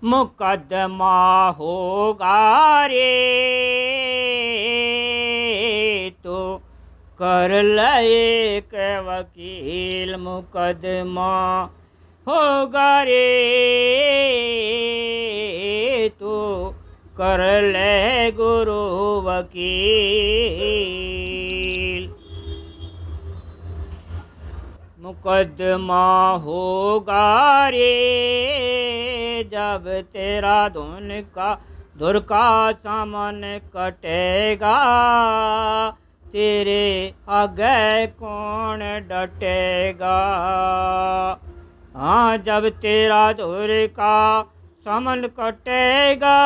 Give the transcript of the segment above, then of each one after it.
मुकदमा होगा रे तो कर ले एक वकील, मुकदमा होगा रे तो कर ले गुरु वकील। मुकदमा होगा रे जब तेरा धुर का सामन कटेगा, तेरे आगे कौन डटेगा। हाँ, जब तेरा धुर का सामन कटेगा,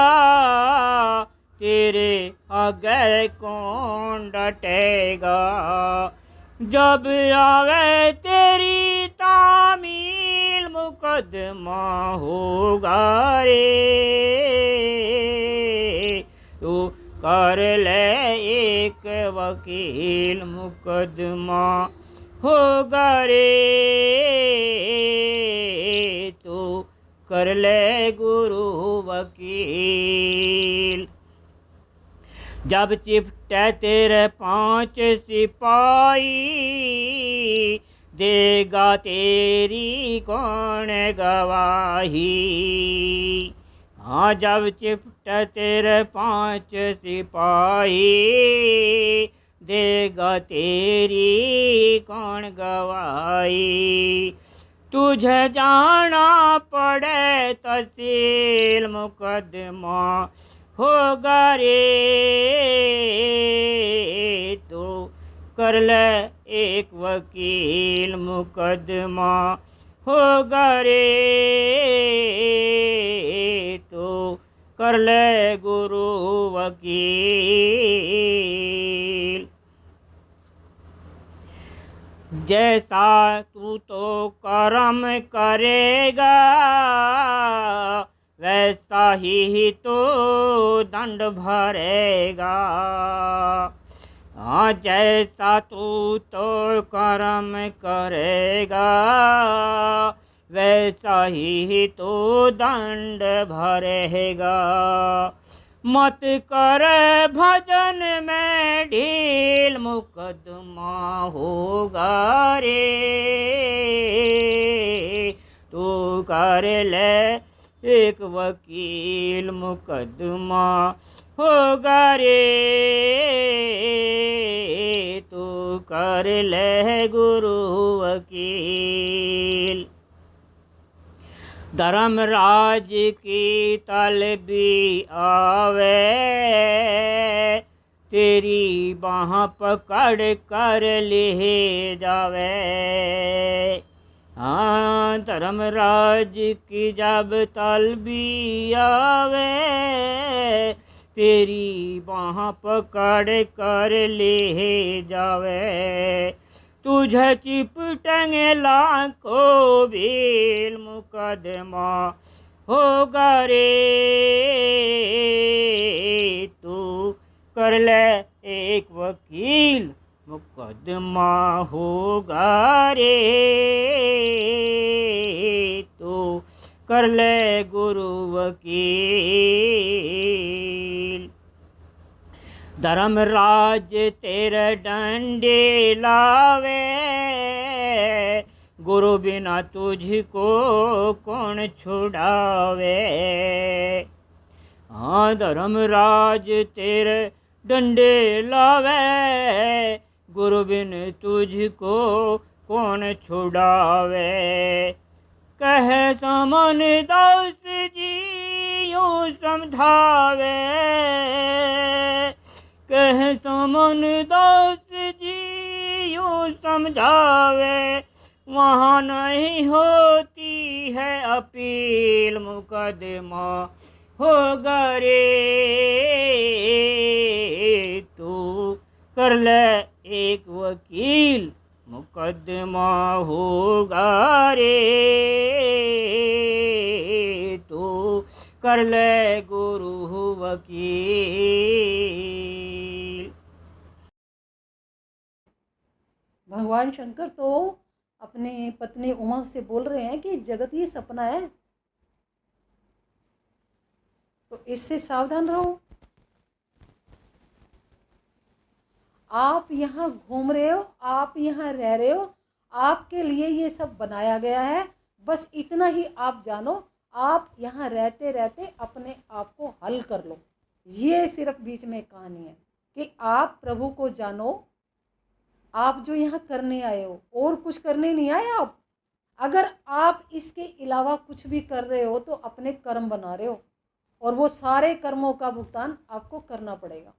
तेरे आगे कौन डटेगा। जब आवे तेरी तामील, मुकदमा होगा रे तू कर ले एक वकील, मुकदमा होगा रे तू कर ले गुरु वकील। जब चिपटे तेरे 5 सिपाही, देगा तेरी कौन गवाही। हाँ, जब चिपटे तेरे 5 सिपाही, देगा तेरी कौन गवाही। तुझे जाना पड़े तहसील, मुकदमा होगा रे तो कर ले एक वकील, मुकदमा होगा रे तो कर ले गुरु वकील। जैसा तू तो कर्म करेगा, वैसा ही तो दंड भरेगा। हाँ, जैसा तू तो कर्म करेगा, वैसा ही तो दंड भरेगा। मत कर भजन में ढील, मुकदमा होगा रे तू कर ले एक वकील, मुकदमा होगा रे तू कर ले गुरु वकील। धर्मराज की तलबी आवे, तेरी बाह पकड़ कर ले जावे। हाँ, धर्मराज की जब तलबी आवे, तेरी बाह पकड़ कर ले जावे। तुझे चिपटेंगे लाखों भील, मुकदमा होगा रे तू कर ले एक वकील, मुकदमा होगा रे तू कर ले गुरु वकील। धर्मराज तेरे डंडे लावे, गुरु बिना तुझको कौन छुड़ावे। हाँ, धर्मराज तेरे डंडे लावे, गुरु बिन तुझको कौन छुड़ावे। कह समन दास जी यूँ समझावे, कह समन दास जी यूँ समझावे। वहाँ नहीं होती है अपील, मुकदमा होगा रे तू कर ले एक वकील, मुकदमा होगा रे तू कर ले गुरु वकील। भगवान शंकर तो अपने पत्नी उमा से बोल रहे हैं कि जगत ही सपना है, तो इससे सावधान रहो। आप यहाँ घूम रहे हो, आप यहाँ रह रहे हो, आपके लिए ये सब बनाया गया है। बस इतना ही आप जानो, आप यहाँ रहते रहते अपने आप को हल कर लो। ये सिर्फ बीच में कहानी है कि आप प्रभु को जानो। आप जो यहाँ करने आए हो, और कुछ करने नहीं आए आप। अगर आप इसके अलावा कुछ भी कर रहे हो तो अपने कर्म बना रहे हो, और वो सारे कर्मों का भुगतान आपको करना पड़ेगा।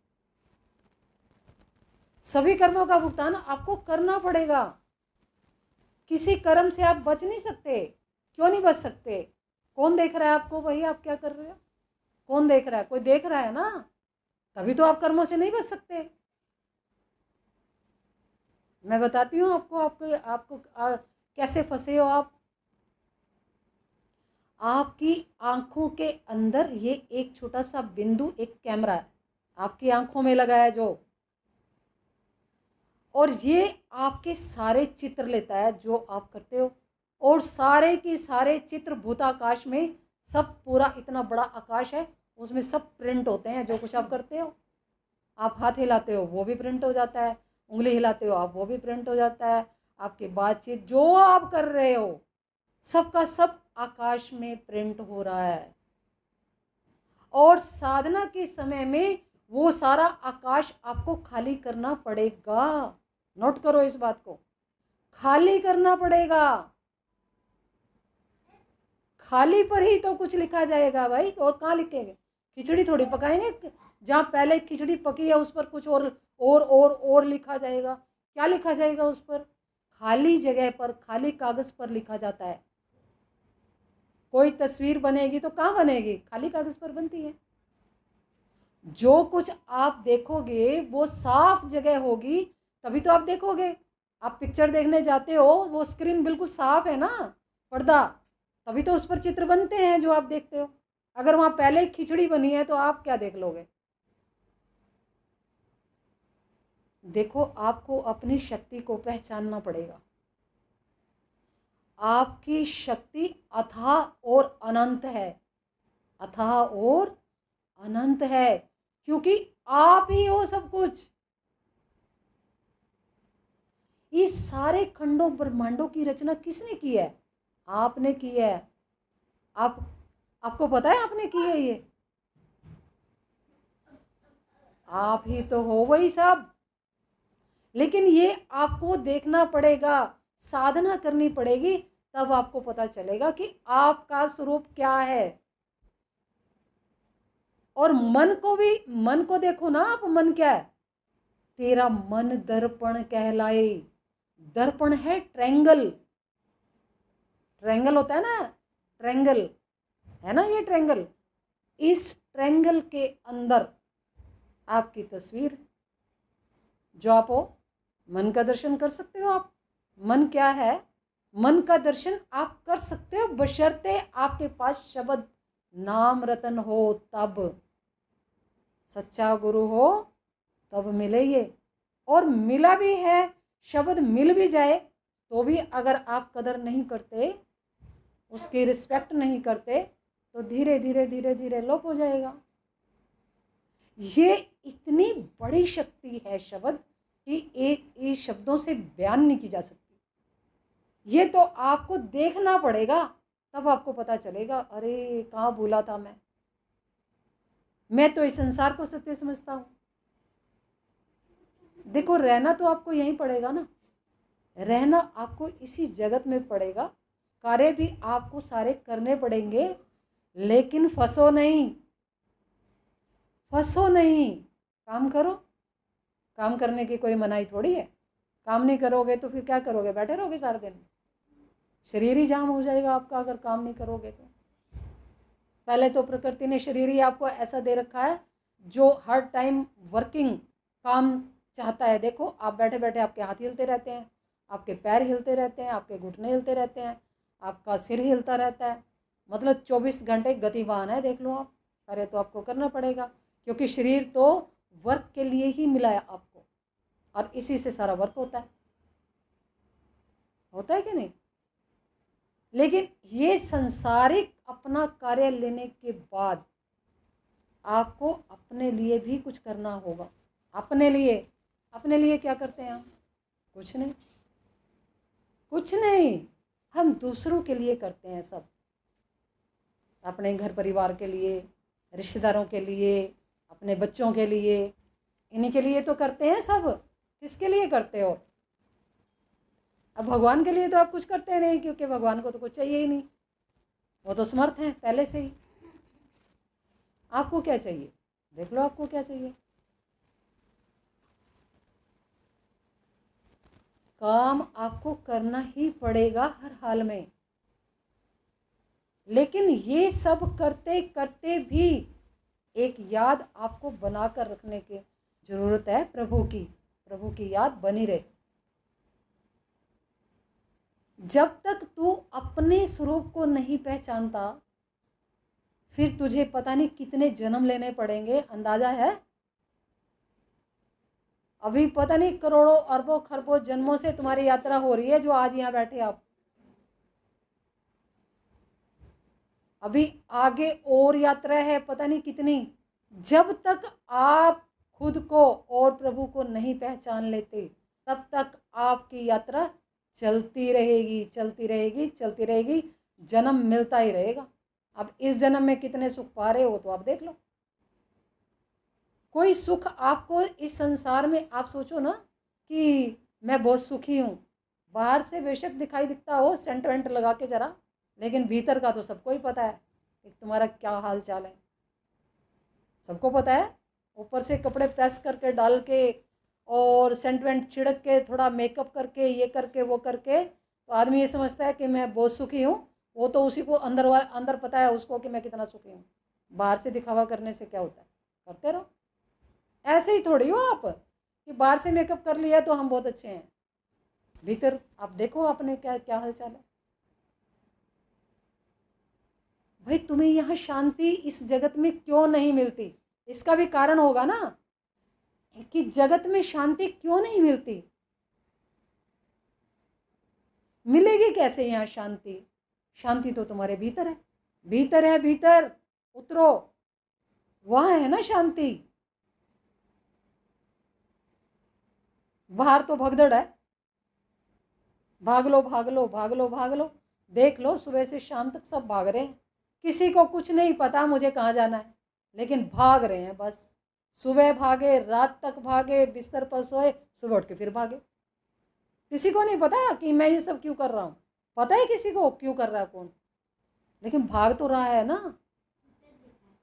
सभी कर्मों का भुगतान आपको करना पड़ेगा। किसी कर्म से आप बच नहीं सकते। क्यों नहीं बच सकते? कौन देख रहा है आपको? भाई आप क्या कर रहे हो? कौन देख रहा है? कोई देख रहा है ना, तभी तो आप कर्मों से नहीं बच सकते। मैं बताती हूँ आपको, आपको कैसे फंसे हो आप। आपकी आंखों के अंदर ये एक छोटा सा बिंदु, एक कैमरा है, आपकी आंखों में लगा है जो, और ये आपके सारे चित्र लेता है जो आप करते हो। और सारे के सारे चित्र भूताकाश में, सब पूरा इतना बड़ा आकाश है, उसमें सब प्रिंट होते हैं जो कुछ आप करते हो। आप हाथ हिलाते हो वो भी प्रिंट हो जाता है, उंगली हिलाते हो आप वो भी प्रिंट हो जाता है। आपकी बातचीत जो आप कर रहे हो सबका सब आकाश में प्रिंट हो रहा है। और साधना के समय में वो सारा आकाश आपको खाली करना पड़ेगा। नोट करो इस बात को, खाली करना पड़ेगा। खाली पर ही तो कुछ लिखा जाएगा भाई, और कहाँ लिखेंगे? खिचड़ी थोड़ी पकाएंगे जहाँ पहले खिचड़ी पकी है उस पर कुछ और लिखा जाएगा। क्या लिखा जाएगा उस पर? खाली जगह पर, खाली कागज पर लिखा जाता है। कोई तस्वीर बनेगी तो कहाँ बनेगी? खाली कागज पर बनती है। जो कुछ आप देखोगे वो साफ जगह होगी, तभी तो आप देखोगे। आप पिक्चर देखने जाते हो, वो स्क्रीन बिल्कुल साफ है ना, पर्दा, तभी तो उस पर चित्र बनते हैं जो आप देखते हो। अगर वहाँ पहले ही खिचड़ी बनी है तो आप क्या देख लोगे? देखो, आपको अपनी शक्ति को पहचानना पड़ेगा। आपकी शक्ति अथाह और अनंत है, अथाह और अनंत है, क्योंकि आप ही हो सब कुछ। इस सारे खंडों ब्रह्मांडों की रचना किसने की है? आपने की है। आपको पता है आपने की है ये? आप ही तो हो वही सब। लेकिन ये आपको देखना पड़ेगा, साधना करनी पड़ेगी, तब आपको पता चलेगा कि आपका स्वरूप क्या है। और मन को देखो ना आप, मन क्या है? तेरा मन दर्पण कहलाए। दर्पण है ट्रायंगल, ट्रायंगल होता है ना, ट्रायंगल है ना, ये ट्रायंगल। इस ट्रायंगल के अंदर आपकी तस्वीर, जो आप हो, मन का दर्शन कर सकते हो आप। मन क्या है? मन का दर्शन आप कर सकते हो बशर्ते आपके पास शब्द नाम रतन हो, तब सच्चा गुरु हो तब मिले ये। और मिला भी है, शब्द मिल भी जाए तो भी अगर आप कदर नहीं करते, उसकी रिस्पेक्ट नहीं करते, तो धीरे धीरे धीरे धीरे लोप हो जाएगा। ये इतनी बड़ी शक्ति है शब्द कि एक इस शब्दों से बयान नहीं की जा सकती। ये तो आपको देखना पड़ेगा, तब आपको पता चलेगा, अरे कहाँ भूला था मैं तो इस संसार को सत्य समझता हूँ। देखो, रहना तो आपको यहीं पड़ेगा ना, रहना आपको इसी जगत में पड़ेगा, कार्य भी आपको सारे करने पड़ेंगे, लेकिन फंसो नहीं, फंसो नहीं। काम करो, काम करने की कोई मनाही थोड़ी है। काम नहीं करोगे तो फिर क्या करोगे? बैठे रहोगे सारा दिन? शरीर ही जाम हो जाएगा आपका अगर काम नहीं करोगे तो। पहले तो प्रकृति ने शरीर ही आपको ऐसा दे रखा है जो हर टाइम वर्किंग काम चाहता है। देखो, आप बैठे बैठे आपके हाथ हिलते रहते हैं, आपके पैर हिलते रहते हैं, आपके घुटने हिलते रहते हैं, आपका सिर हिलता रहता है। मतलब 24 घंटे गतिवान है, देख लो आप। अरे तो आपको करना पड़ेगा, क्योंकि शरीर तो वर्क के लिए ही मिला है आपको, और इसी से सारा वर्क होता है कि नहीं? लेकिन ये संसारिक अपना कार्य लेने के बाद आपको अपने लिए भी कुछ करना होगा। अपने लिए क्या करते हैं हम? कुछ नहीं, कुछ नहीं। हम दूसरों के लिए करते हैं सब, अपने घर परिवार के लिए, रिश्तेदारों के लिए, अपने बच्चों के लिए, इन्हीं के लिए तो करते हैं सब। किसके लिए करते हो? अब भगवान के लिए तो आप कुछ करते नहीं, क्योंकि भगवान को तो कुछ चाहिए ही नहीं, वो तो समर्थ हैं पहले से ही। आपको क्या चाहिए? देख लो आपको क्या चाहिए। काम आपको करना ही पड़ेगा हर हाल में, लेकिन ये सब करते करते भी एक याद आपको बनाकर रखने की जरूरत है, प्रभु की याद बनी रहे। जब तक तू अपने स्वरूप को नहीं पहचानता, फिर तुझे पता नहीं कितने जन्म लेने पड़ेंगे, अंदाजा है? अभी पता नहीं करोड़ों अरबों खरबों जन्मों से तुम्हारी यात्रा हो रही है, जो आज यहाँ बैठे आप। अभी आगे और यात्रा है, पता नहीं कितनी। जब तक आप खुद को और प्रभु को नहीं पहचान लेते, तब तक आपकी यात्रा चलती रहेगी, चलती रहेगी, चलती रहेगी, जन्म मिलता ही रहेगा। अब इस जन्म में कितने सुख पा रहे हो तो आप देख लो। कोई सुख आपको इस संसार में, आप सोचो ना कि मैं बहुत सुखी हूँ, बाहर से बेशक दिखाई दिखता हो सेंट वेंट लगा के जरा, लेकिन भीतर का तो सबको ही पता है कि तुम्हारा क्या हाल चाल है, सबको पता है। ऊपर से कपड़े प्रेस करके डाल के और सेंट वेंट छिड़क के थोड़ा मेकअप करके ये करके वो करके तो आदमी ये समझता है कि मैं बहुत सुखी हूँ। वो तो उसी को अंदर पता है उसको कि मैं कितना सुखी हूँ। बाहर से दिखावा करने से क्या होता है? करते रहो। ऐसे ही थोड़ी हो आप कि बाहर से मेकअप कर लिया तो हम बहुत अच्छे हैं, भीतर आप देखो अपने क्या क्या हाल चाल है। भाई तुम्हें यहाँ शांति इस जगत में क्यों नहीं मिलती? इसका भी कारण होगा ना कि जगत में शांति क्यों नहीं मिलती। मिलेगी कैसे यहाँ शांति? शांति तो तुम्हारे भीतर है, भीतर है, भीतर उतरो, वहां है ना शांति। बाहर तो भगदड़ है, भाग लो भाग लो भाग लो भाग लो। देख लो सुबह से शाम तक सब भाग रहे हैं, किसी को कुछ नहीं पता मुझे कहाँ जाना है, लेकिन भाग रहे हैं बस। सुबह भागे, रात तक भागे, बिस्तर पर सोए, सुबह उठ के फिर भागे। किसी को नहीं पता कि मैं ये सब क्यों कर रहा हूँ। पता है किसी को क्यों कर रहा है कौन, लेकिन भाग तो रहा है ना।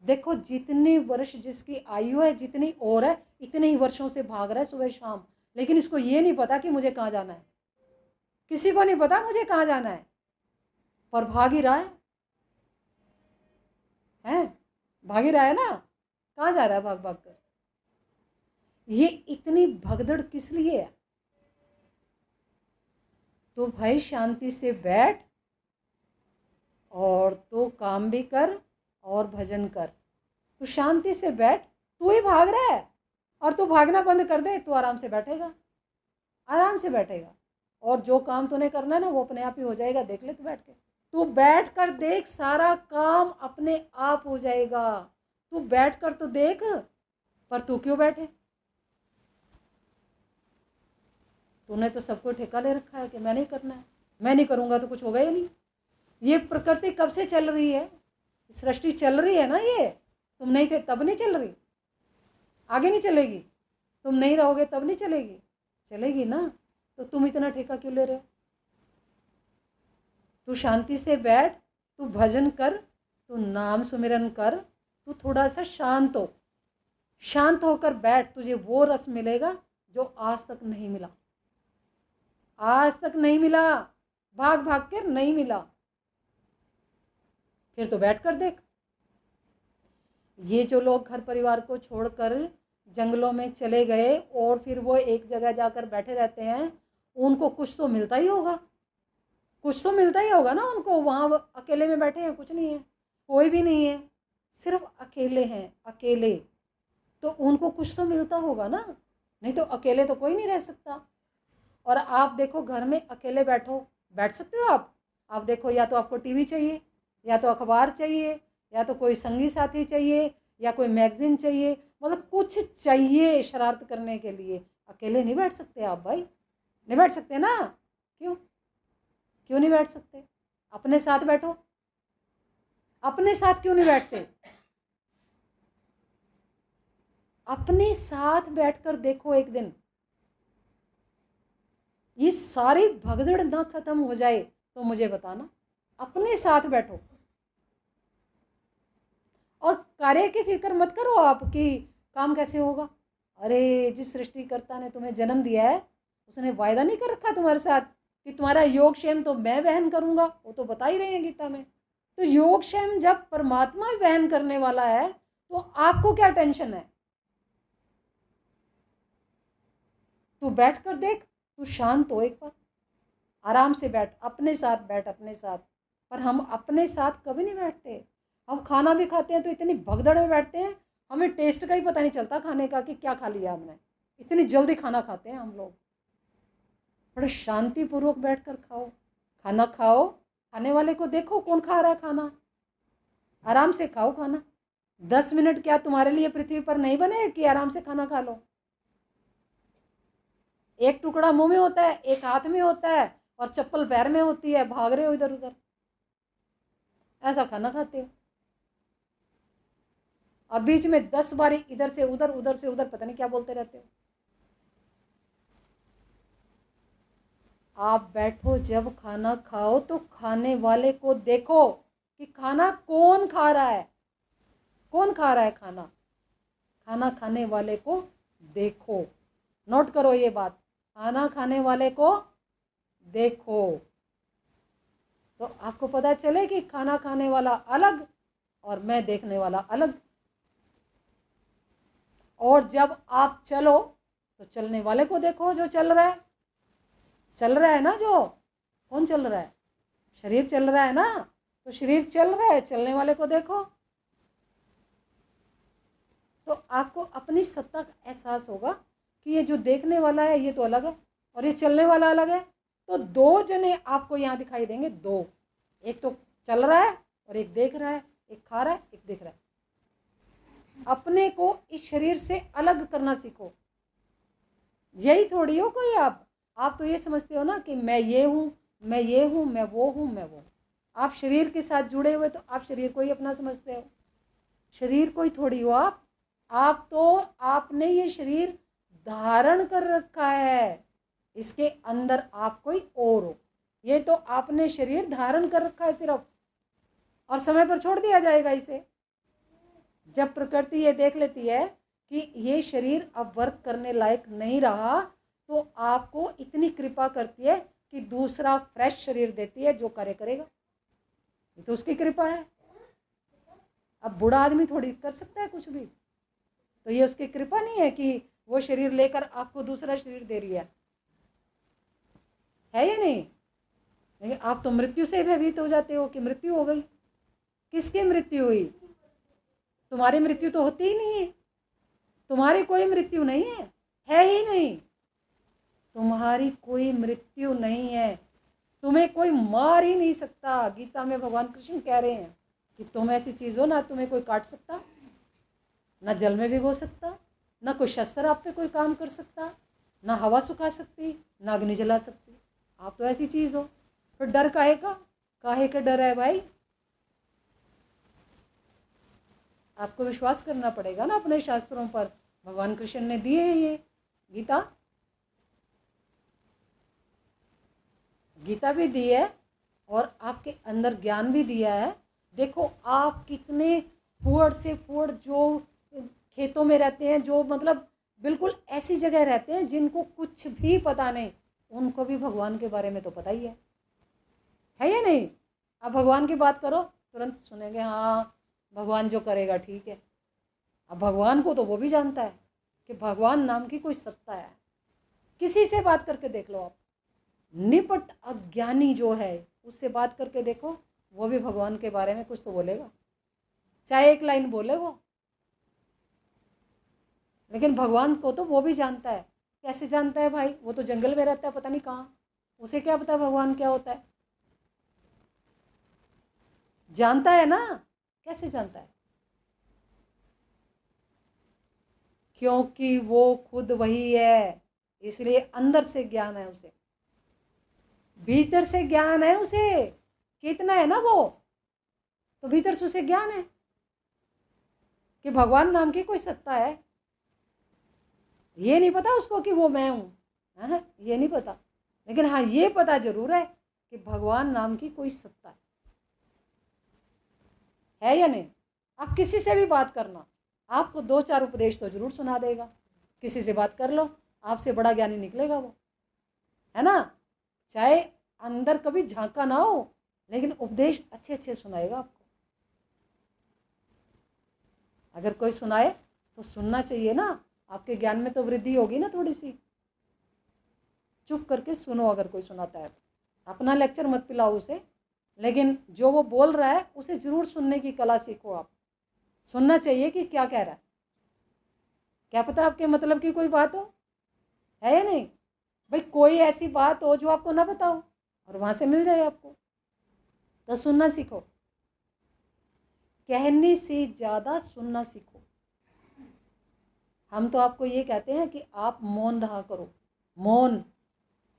देखो जितने वर्ष जिसकी आयु है, जितनी और है, इतने ही वर्षों से भाग रहा है सुबह शाम, लेकिन इसको ये नहीं पता कि मुझे कहाँ जाना है। किसी को नहीं पता मुझे कहाँ जाना है, पर भाग ही रहा है, भाग ही रहा है ना। कहाँ जा रहा है भाग भाग कर? ये इतनी भगदड़ किस लिए है? तो भाई शांति से बैठ और तो काम भी कर और भजन कर। तू शांति से बैठ, तू ही भाग रहा है, और तू भागना बंद कर दे, तू आराम से बैठेगा, आराम से बैठेगा, और जो काम तूने करना है ना वो अपने आप ही हो जाएगा। देख ले तू बैठ के, तू बैठ कर देख, सारा काम अपने आप हो जाएगा। तू बैठ कर तो देख, पर तू क्यों बैठे? तूने तो सबको ठेका ले रखा है कि मैं नहीं करना है, मैं नहीं करूँगा तो कुछ होगा ही नहीं। ये प्रकृति कब से चल रही है? सृष्टि चल रही है ना, ये तुम नहीं थे तब नहीं चल रही, आगे नहीं चलेगी। तुम नहीं रहोगे तब नहीं चलेगी, चलेगी ना। तो तुम इतना ठेका क्यों ले रहे हो? तू शांति से बैठ, तू भजन कर, तू नाम सुमिरन कर, तू थोड़ा सा शांत हो, शांत होकर बैठ, तुझे वो रस मिलेगा जो आज तक नहीं मिला, आज तक नहीं मिला, भाग भाग कर नहीं मिला। फिर तो बैठ कर देख। ये जो लोग घर परिवार को छोड़कर जंगलों में चले गए और फिर वो एक जगह जाकर बैठे रहते हैं, उनको कुछ तो मिलता ही होगा, कुछ तो मिलता ही होगा ना उनको। वहाँ अकेले में बैठे हैं, कुछ नहीं है, कोई भी नहीं है, सिर्फ अकेले हैं, अकेले, तो उनको कुछ तो मिलता होगा ना, नहीं तो अकेले तो कोई नहीं रह सकता। और आप देखो घर में अकेले बैठो, बैठ सकते हो आप देखो, या तो आपको टीवी चाहिए, या तो अखबार चाहिए, या तो कोई संगी साथी चाहिए, या कोई मैगजीन चाहिए, मतलब कुछ चाहिए शरारत करने के लिए। अकेले नहीं बैठ सकते आप भाई, नहीं बैठ सकते ना। क्यों क्यों नहीं बैठ सकते? अपने साथ बैठो। अपने साथ क्यों नहीं बैठते? अपने साथ बैठकर देखो एक दिन, ये सारी भगदड़ ना खत्म हो जाए तो मुझे बताना। अपने साथ बैठो और कार्य की फिक्र मत करो आप कि काम कैसे होगा। अरे जिस सृष्टिकर्ता ने तुम्हें जन्म दिया है उसने वायदा नहीं कर रखा तुम्हारे साथ कि तुम्हारा योगक्षेम तो मैं वहन करूंगा? वो तो बता ही रहे हैं गीता में। तो योगक्षेम जब परमात्मा वहन करने वाला है तो आपको क्या टेंशन है? तू बैठ कर देख, तू शांत हो एक बार, आराम से बैठ, अपने साथ बैठ, अपने साथ। पर हम अपने साथ कभी नहीं बैठते। हम खाना भी खाते हैं तो इतनी भगदड़ में बैठते हैं, हमें टेस्ट का ही पता नहीं चलता खाने का कि क्या खा लिया हमने। इतनी जल्दी खाना खाते हैं हम लोग। बड़े शांतिपूर्वक बैठ कर खाओ, खाना खाओ, खाने वाले को देखो कौन खा रहा है खाना, आराम से खाओ खाना। 10 मिनट क्या तुम्हारे लिए पृथ्वी पर नहीं बने कि आराम से खाना खा लो? एक टुकड़ा मुंह में होता है, एक हाथ में होता है और चप्पल पैर में होती है, भाग रहे हो इधर उधर, ऐसा खाना खाते हो। और बीच में 10 बारी इधर से उधर, उधर से उधर, पता नहीं क्या बोलते रहते हो। आप बैठो, जब खाना खाओ तो खाने वाले को देखो कि खाना कौन खा रहा है, कौन खा रहा है खाना। खाना खाने वाले को देखो, नोट करो ये बात, खाना खाने वाले को देखो तो आपको पता चले कि खाना खाने वाला अलग और मैं देखने वाला अलग। और जब आप चलो तो चलने वाले को देखो, जो चल रहा है, चल रहा है ना, जो कौन चल रहा है? शरीर चल रहा है ना, तो शरीर चल रहा है, चलने वाले को देखो। तो आपको अपनी सत्ता का एहसास होगा कि ये जो देखने वाला है ये तो अलग है और ये चलने वाला अलग है। तो दो जने आपको यहाँ दिखाई देंगे, दो, एक तो चल रहा है और एक देख रहा है, एक खा रहा है एक देख रहा है। अपने को इस शरीर से अलग करना सीखो। यही थोड़ी हो कोई आप तो ये समझते हो ना कि मैं ये हूँ, मैं ये हूँ, मैं वो हूँ, मैं वो। आप शरीर के साथ जुड़े हुए तो आप शरीर को ही अपना समझते हो। शरीर कोई थोड़ी हो आप तो आपने ये शरीर धारण कर रखा है, इसके अंदर आप कोई और हो। ये तो आपने शरीर धारण कर रखा है सिर्फ, और समय पर छोड़ दिया जाएगा इसे। जब प्रकृति ये देख लेती है कि ये शरीर अब वर्क करने लायक नहीं रहा तो आपको इतनी कृपा करती है कि दूसरा फ्रेश शरीर देती है जो कार्य करेगा। ये तो उसकी कृपा है। अब बूढ़ा आदमी थोड़ी कर सकता है कुछ भी, तो ये उसकी कृपा नहीं है कि वो शरीर लेकर आपको दूसरा शरीर दे रही है या नहीं? लेकिन आप तो मृत्यु से भयभीत हो जाते हो कि मृत्यु हो गई। किसकी मृत्यु हुई? तुम्हारी मृत्यु तो होती ही नहीं है, तुम्हारी कोई मृत्यु नहीं है ही नहीं। तुम्हारी कोई मृत्यु नहीं है, तुम्हें कोई मार ही नहीं सकता। गीता में भगवान कृष्ण कह रहे हैं कि तुम ऐसी चीज़ हो, ना तुम्हें कोई काट सकता, ना जल में भिगो सकता, ना कोई शस्त्र आप पे कोई काम कर सकता, ना हवा सुखा सकती, ना अग्नि जला सकती। आप तो ऐसी चीज़ हो, फिर डर काहे का डर है भाई? आपको विश्वास करना पड़ेगा ना अपने शास्त्रों पर। भगवान कृष्ण ने दिए हैं ये गीता, गीता भी दी है और आपके अंदर ज्ञान भी दिया है। देखो आप कितने फुअड़ से फुअड़ जो खेतों में रहते हैं, जो मतलब बिल्कुल ऐसी जगह रहते हैं जिनको कुछ भी पता नहीं, उनको भी भगवान के बारे में तो पता ही है या नहीं? अब भगवान की बात करो तुरंत सुनेंगे हाँ भगवान जो करेगा ठीक है। अब भगवान को तो वो भी जानता है कि भगवान नाम की कोई सत्ता है। किसी से बात करके देख लो आप, निपट अज्ञानी जो है उससे बात करके देखो, वो भी भगवान के बारे में कुछ तो बोलेगा, चाहे एक लाइन बोले वो, लेकिन भगवान को तो वो भी जानता है। कैसे जानता है भाई? वो तो जंगल में रहता है, पता नहीं कहाँ, उसे क्या पता भगवान क्या होता है? जानता है ना, कैसे जानता है? क्योंकि वो खुद वही है, इसलिए अंदर से ज्ञान है उसे, भीतर से ज्ञान है उसे, चेतना है ना वो, तो भीतर से उसे ज्ञान है कि भगवान नाम की कोई सत्ता है। ये नहीं पता उसको कि वो मैं हूँ, ये नहीं पता, लेकिन हाँ ये पता जरूर है कि भगवान नाम की कोई सत्ता है या नहीं। आप किसी से भी बात करना, आपको 2-4 उपदेश तो जरूर सुना देगा। किसी से बात कर लो, आपसे बड़ा ज्ञानी निकलेगा वो, है ना। चाहे अंदर कभी झांका ना हो, लेकिन उपदेश अच्छे अच्छे सुनाएगा आपको। अगर कोई सुनाए तो सुनना चाहिए ना, आपके ज्ञान में तो वृद्धि होगी ना थोड़ी सी। चुप करके सुनो, अगर कोई सुनाता है तो अपना लेक्चर मत पिलाओ उसे, लेकिन जो वो बोल रहा है उसे जरूर सुनने की कला सीखो। आप सुनना चाहिए कि क्या कह रहा है, क्या पता आपके मतलब की कोई बात हो, है या नहीं भाई। कोई ऐसी बात हो जो आपको ना पता हो और वहां से मिल जाए आपको, तो सुनना सीखो। कहने से ज़्यादा सुनना सीखो। हम तो आपको ये कहते हैं कि आप मौन रहा करो, मौन,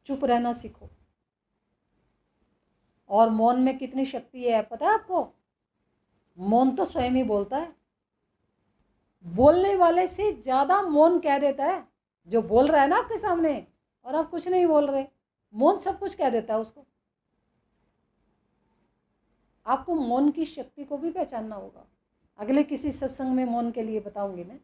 चुप रहना सीखो। और मौन में कितनी शक्ति है पता है आपको। मौन तो स्वयं ही बोलता है, बोलने वाले से ज़्यादा मौन कह देता है। जो बोल रहा है ना आपके सामने और आप कुछ नहीं बोल रहे, मौन सब कुछ कह देता है उसको। आपको मौन की शक्ति को भी पहचानना होगा। अगले किसी सत्संग में मौन के लिए बताऊंगी मैं।